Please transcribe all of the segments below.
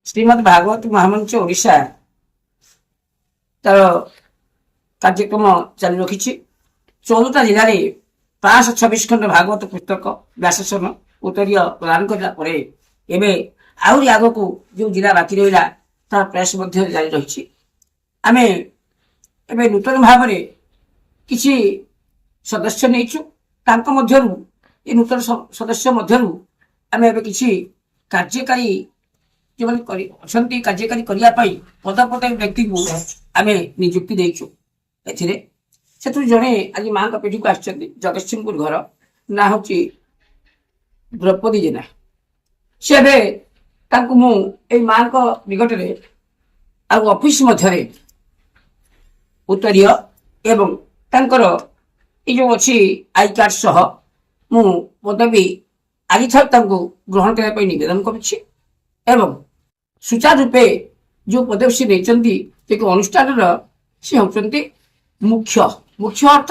श्रीमद् भागवत महामंच ओडिशा तार कार्यक्रम चालू रखी 14टा जिले में 526 खंड भागवत पुस्तक व्यासन उत्तरीय प्रदान करापर आहरी आग को जो जिला बाकी रहा तार प्रयास जारी रही आम ए नूतन भाव में किसी सदस्य नहीं नूतन सदस्य मध्यरु आम ए किसी कार्यकारी जो मैंने कार्यकारी करने पद व्यक्ति को आम निजुक्ति देचु से जड़े आज माँ का पीढ़ी को जगतसिंहपुर घर ना हूँ द्रौपदी जेना से माँ का निकट में ऑफिस मध्य उत्तरीय एवं तांकर जो अच्छी आई कार्ड सह मु पदवी आज ग्रहण करने निवेदन करुच्ची एवं सुचारू रूपे जो पदवी से नहीं अनुष्ठान सी होती मुख्य मुख्य अर्थ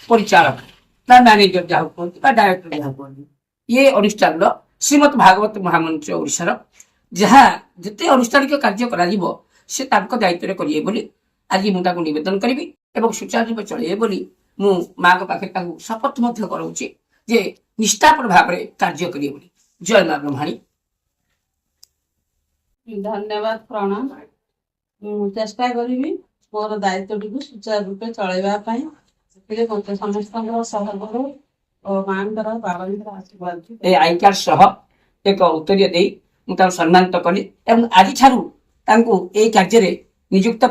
परिचालक मैनेजर जहाँ कहते डायरेक्टर जहाँ कहते ये अनुष्ठान श्रीमद् भागवत महामंच ओडिशार जहाँ जिते अनुष्ठानिक कार्य से दायित्व करेंगे बोली आज मुझे नवेदन करी और सुचारू रूपे चलिए बोली मु माँ के पाखे शपथ कराऊँगी जे निष्ठापर भाव में कार्य करिए बोली। जय माँ ब्रह्माणी। धन्यवाद प्रणाम। चेष्टा करी मोर दायित्व टी सुचारू रूपे चलैवाई मत समस्त सहयोग और माँ बाबा आशीर्वाद आई कार्ड सह एक उत्तरीय दे मुझे सम्मानित कली और आज कार्य निजुक्त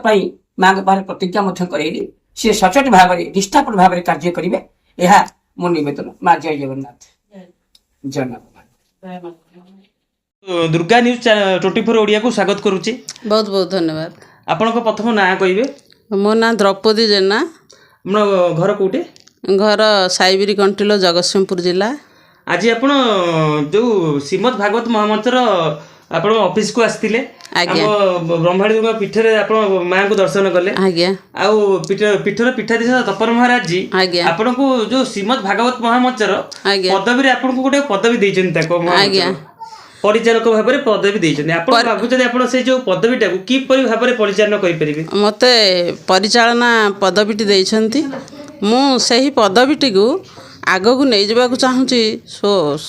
माँ के पाखे प्रतिज्ञा करेली सी सचोट भाव में निष्ठापर भाव में कार्य करेंगे यह मो निवेदन। माँ जय जगन्नाथ। जय माँ। दुर्गा न्यूज 24 ओडिया को स्वागत करुच्ची। बहुत बहुत धन्यवाद। आपण प्रथम ना कहे। मो ना द्रौपदी जेना। घर कौटे? घर साइबिरी कंटिलो जगतसिंहपुर जिला। आज आप जो श्रीमद् भागवत महामंचर आप ऑफिस को आसते ब्रह्माणी पीठे आप माँ को दर्शन कले पीठर पीठाधीश तपन महाराज जी आपन को जो श्रीमद् भागवत महामंचर पदवी आपन को गोटे पदवी देते परिचालक भाव में पदवी देते आप भावुँ से जो पदवीटा को किपरि भाव में परिचालन करें? मत परिचालना पदवीटी देते मुझे पदवीटी को आग को नहीं जावाक चाहूँगी।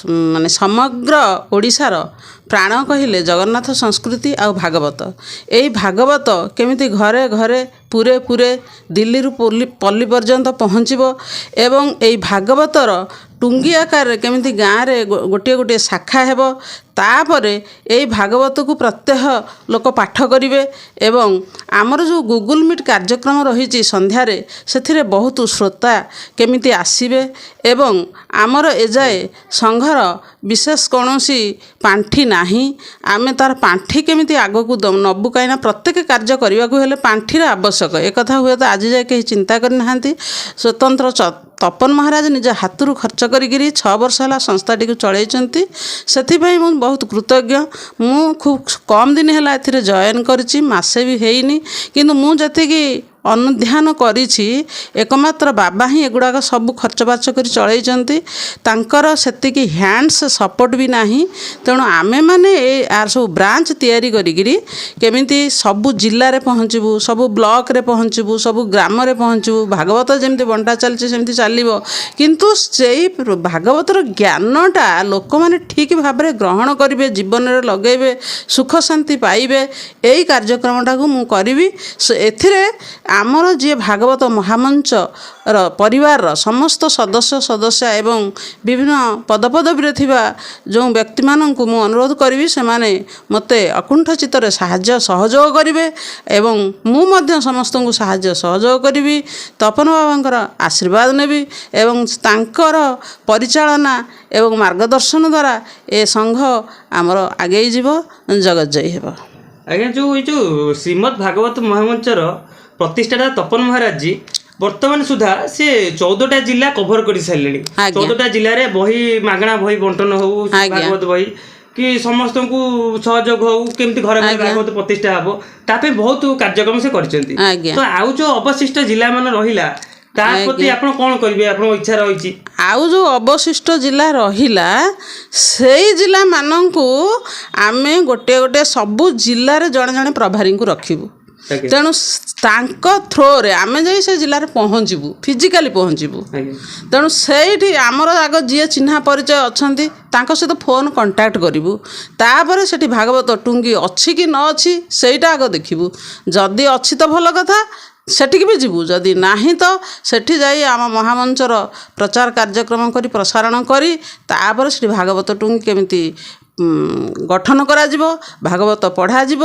माने समग्र ओडिशार प्राण कहले जगन्नाथ संस्कृति आ भागवत यही भागवत केमिति घरे घरे पूरे पूरे दिल्ली रु पल्ली पर्यंत पहुँचब एवं यही भागवतर टुंगी आकार केमिति गाँव में गोटे गोटे शाखा हेब तापर यही भागवत को प्रत्यह लोक पाठ करेंगे एवं आमर जो गूगल मीट कार्यक्रम रही संध्यारे से बहुत श्रोता केमिति आसबे एवं आमर एजाए संघर विशेष कौनसी पांठी नाही आमे तार पांठी केमिति आग को नबू कहीं प्रत्येक कार्य करने को हेले पांठीर आवश्यक एक कथा हुए तो आज जाए कहीं चिंता करना स्वतंत्र तपन महाराज निज हाथ खर्च करी 6 वर्ष है संस्थाटी को चलती से बहुत कृतज्ञ। मु खूब कम दिन है ए जॉइन करी मसे भी हैनी किंतु मुझे अनुध्यान करिछि एकमात्र बाबा ही एगुड़ाक सब खर्च बार्च कर चलती सेतिकी हैंड्स सपोर्ट भी नहीं तेणु आमे माने यार सब ब्रांच तैयारी करी केमिति सबु जिले में पहुँचबू सबु ब्लॉक रे पहुँचबू सबु ग्राम रे पहुँचबू भागवत जमी बंटा चलती सेमती चलो किंतु से भागवतर ज्ञानटा लोक मैंने ठीक भाव में ग्रहण करेंगे जीवन में लगेबे सुख शांति पाइबे यही कार्यक्रमटा को मुझे करी एथिरे आमर जी भागवत महामंच परिवार समस्त सदस्य सदस्य एवं विभिन्न पदपदवी थिबा जो व्यक्ति माननकु मु अनुरोध करी से माने मते अकुंठ चित्तर साहाय्य सहयोग करेंगे एवं मु मध्य समस्त को साहाय्य सहयोग करी तपन बाबांकर आशीर्वाद नेबी एवं तांकर परिचालना एवं मार्गदर्शन द्वारा ए संघ आमर आगे जीव जगत जय हेबा। आज्ञा जो श्रीमद् भागवत महामंचर प्रतिष्ठाता तपन महाराज जी वर्तमान सुधा से 14टा जिला कभर कर सारे 14टा जिले में बही मागणा बही बंटन हो भागवत बही कि समस्त को सहयोग हो केमती घर घर भागवत प्रतिष्ठा हम ताप बहुत कार्यक्रम से कर तो आउ जो अवशिष्ट जिला मान रहा ତା ପ୍ରତି ଆପଣ କ'ଣ କରିବେ, ଆପଣଙ୍କ ଇଚ୍ଛା ରହିଛି? ଆଉ ଯେଉଁ ଅବଶିଷ୍ଟ ଜିଲ୍ଲା ରହିଲା ସେଇ ଜିଲ୍ଲାମାନଙ୍କୁ ଆମେ ଗୋଟିଏ ଗୋଟିଏ ସବୁ ଜିଲ୍ଲାରେ ଜଣେ ଜଣେ ପ୍ରଭାରୀଙ୍କୁ ରଖିବୁ। ତେଣୁ ତାଙ୍କ ଥ୍ରୋରେ ଆମେ ଯାଇ ସେ ଜିଲ୍ଲାରେ ପହଞ୍ଚିବୁ, ଫିଜିକାଲି ପହଞ୍ଚିବୁ। ତେଣୁ ସେଇଠି ଆମର ଆଗ ଯିଏ ଚିହ୍ନା ପରିଚୟ ଅଛନ୍ତି ତାଙ୍କ ସହିତ ଫୋନ୍ କଣ୍ଟାକ୍ଟ କରିବୁ। ତାପରେ ସେଠି ଭାଗବତ ଟୁଙ୍ଗି ଅଛି କି ନ ଅଛି ସେଇଟା ଆଗ ଦେଖିବୁ। ଯଦି ଅଛି ତ ଭଲ କଥା, ସେଠିକି ବି ଯିବୁ। ଯଦି ନାହିଁ ତ ସେଠି ଯାଇ ଆମ ମହାମଞ୍ଚର ପ୍ରଚାର କାର୍ଯ୍ୟକ୍ରମ କରି ପ୍ରସାରଣ କରି ତାପରେ ସେଠି ଭାଗବତ ଟୁଙ୍ଗି କେମିତି ଗଠନ କରାଯିବ, ଭାଗବତ ପଢ଼ାଯିବ,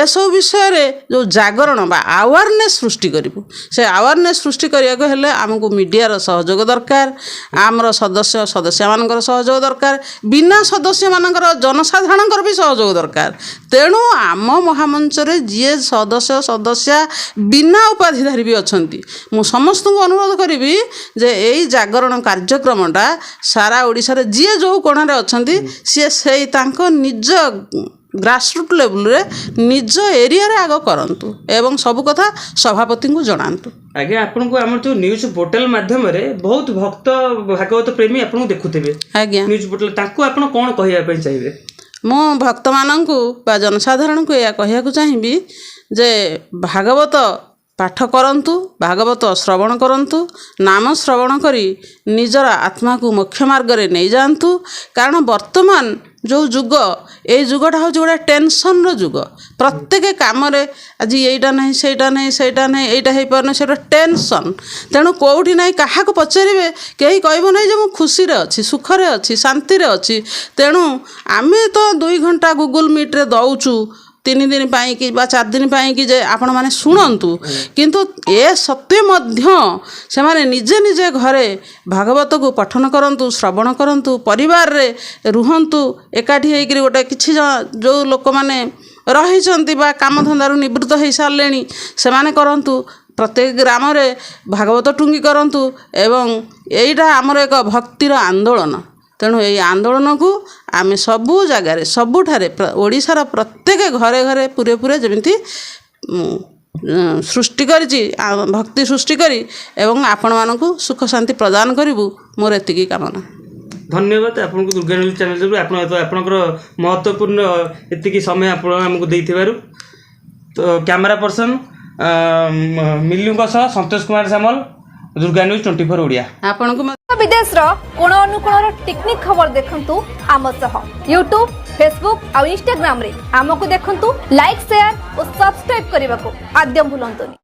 ଏସବୁ ବିଷୟରେ ଯେଉଁ ଜାଗରଣ ବା ଆୱାରନେସ୍ ସୃଷ୍ଟି କରିବୁ। ସେ ଆୱାରନେସ୍ ସୃଷ୍ଟି କରିବାକୁ ହେଲେ ଆମକୁ ମିଡ଼ିଆର ସହଯୋଗ ଦରକାର, ଆମର ସଦସ୍ୟମାନଙ୍କର ସହଯୋଗ ଦରକାର, ବିନା ସଦସ୍ୟମାନଙ୍କର ଜନସାଧାରଣଙ୍କର ବି ସହଯୋଗ ଦରକାର। ତେଣୁ ଆମ ମହାମଞ୍ଚରେ ଯିଏ ସଦସ୍ୟା ବିନା ଉପାଧିଧାରୀ ବି ଅଛନ୍ତି, ମୁଁ ସମସ୍ତଙ୍କୁ ଅନୁରୋଧ କରିବି ଯେ ଏଇ ଜାଗରଣ କାର୍ଯ୍ୟକ୍ରମଟା ସାରା ଓଡ଼ିଶାରେ ଯିଏ ଯେଉଁ କୋଣରେ ଅଛନ୍ତି ସିଏ ସେଇ ତାଙ୍କ ନିଜ ଗ୍ରାସରୁଟ୍ ଲେବୁଲରେ ନିଜ ଏରିଆରେ ଆଗ କରନ୍ତୁ ଏବଂ ସବୁ କଥା ସଭାପତିଙ୍କୁ ଜଣାନ୍ତୁ। ଆଜ୍ଞା, ଆପଣଙ୍କୁ ଆମର ଯେଉଁ ନ୍ୟୁଜ୍ ପୋର୍ଟାଲ ମାଧ୍ୟମରେ ବହୁତ ଭକ୍ତ ଭାଗବତ ପ୍ରେମୀ ଆପଣଙ୍କୁ ଦେଖୁଥିବେ। ଆଜ୍ଞା, ନ୍ୟୁଜ୍ ପୋର୍ଟାଲ ତାଙ୍କୁ ଆପଣ କ'ଣ କହିବା ପାଇଁ ଚାହିଁବେ? ମୁଁ ଭକ୍ତମାନଙ୍କୁ ବା ଜନସାଧାରଣଙ୍କୁ ଏହା କହିବାକୁ ଚାହିଁବି ଯେ ଭାଗବତ ପାଠ କରନ୍ତୁ, ଭାଗବତ ଶ୍ରବଣ କରନ୍ତୁ, ନାମ ଶ୍ରବଣ କରି ନିଜର ଆତ୍ମାକୁ ମୋକ୍ଷ ମାର୍ଗରେ ନେଇଯାଆନ୍ତୁ। କାରଣ ବର୍ତ୍ତମାନ ଯେଉଁ ଯୁଗ, ଏଇ ଯୁଗଟା ହେଉଛି ଗୋଟେ ଟେନସନ୍ର ଯୁଗ। ପ୍ରତ୍ୟେକ କାମରେ ଆଜି ଏଇଟା ନାହିଁ, ସେଇଟା ନାହିଁ, ସେଇଟା ନାହିଁ, ଏଇଟା ହେଇପାରୁନି, ସେଇଟା ଟେନସନ୍। ତେଣୁ କେଉଁଠି ନାହିଁ କାହାକୁ ପଚାରିବେ, କେହି କହିବ ନାହିଁ ଯେ ମୁଁ ଖୁସିରେ ଅଛି, ସୁଖରେ ଅଛି, ଶାନ୍ତିରେ ଅଛି। ତେଣୁ ଆମେ ତ 2 ଘଣ୍ଟା ଗୁଗୁଲ୍ ମିଟ୍ରେ ଦେଉଛୁ 3 ଦିନ ପାଇଁକି ବା 4 ଦିନ ପାଇଁକି ଯେ ଆପଣମାନେ ଶୁଣନ୍ତୁ, କିନ୍ତୁ ଏ ସତ୍ତ୍ୱେ ମଧ୍ୟ ସେମାନେ ନିଜେ ନିଜେ ଘରେ ଭାଗବତକୁ ପଠନ କରନ୍ତୁ, ଶ୍ରବଣ କରନ୍ତୁ, ପରିବାରରେ ରୁହନ୍ତୁ, ଏକାଠି ହେଇକରି ଗୋଟେ କିଛି ଯେଉଁ ଲୋକମାନେ ରହିଛନ୍ତି ବା କାମଧନ୍ଦାରୁ ନିବୃତ୍ତ ହେଇସାରିଲେଣି ସେମାନେ କରନ୍ତୁ। ପ୍ରତ୍ୟେକ ଗ୍ରାମରେ ଭାଗବତ ଟୁଙ୍ଗି କରନ୍ତୁ ଏବଂ ଏଇଟା ଆମର ଏକ ଭକ୍ତିର ଆନ୍ଦୋଳନ। ତେଣୁ ଏହି ଆନ୍ଦୋଳନକୁ ଆମେ ସବୁ ଜାଗାରେ ସବୁଠାରେ ଓଡ଼ିଶାର ପ୍ରତ୍ୟେକ ଘରେ ଘରେ ପୁରେ ପୁରେ ଯେମିତି ସୃଷ୍ଟି କରିଛି, ଭକ୍ତି ସୃଷ୍ଟି କରି ଏବଂ ଆପଣମାନଙ୍କୁ ସୁଖ ଶାନ୍ତି ପ୍ରଦାନ କରିବୁ, ମୋର ଏତିକି କାମନା। ଧନ୍ୟବାଦ ଆପଣଙ୍କୁ ଦୁର୍ଗା ନ୍ୟୁଜ୍ ଚ୍ୟାନେଲ୍ ଯୋଗୁଁ ଆପଣଙ୍କର ମହତ୍ତ୍ୱପୂର୍ଣ୍ଣ ଏତିକି ସମୟ ଆପଣ ଆମକୁ ଦେଇଥିବାରୁ। ତ କ୍ୟାମେରା ପର୍ସନ ମିଲୁଙ୍କ ସହ ସନ୍ତୋଷ କୁମାର ସାମଲ, ଦୁର୍ଗା ନ୍ୟୁଜ୍ 24 ଓଡ଼ିଆ। ଆପଣଙ୍କୁ विदेशर कोण अनुकोणर टेक्निक खबर देखंतु आम सह यूट्यूब फेसबुक और इंस्टाग्राम रे आमको देखंतु लाइक शेयर और सब्सक्राइब करने को आद्य भूलंतुनि।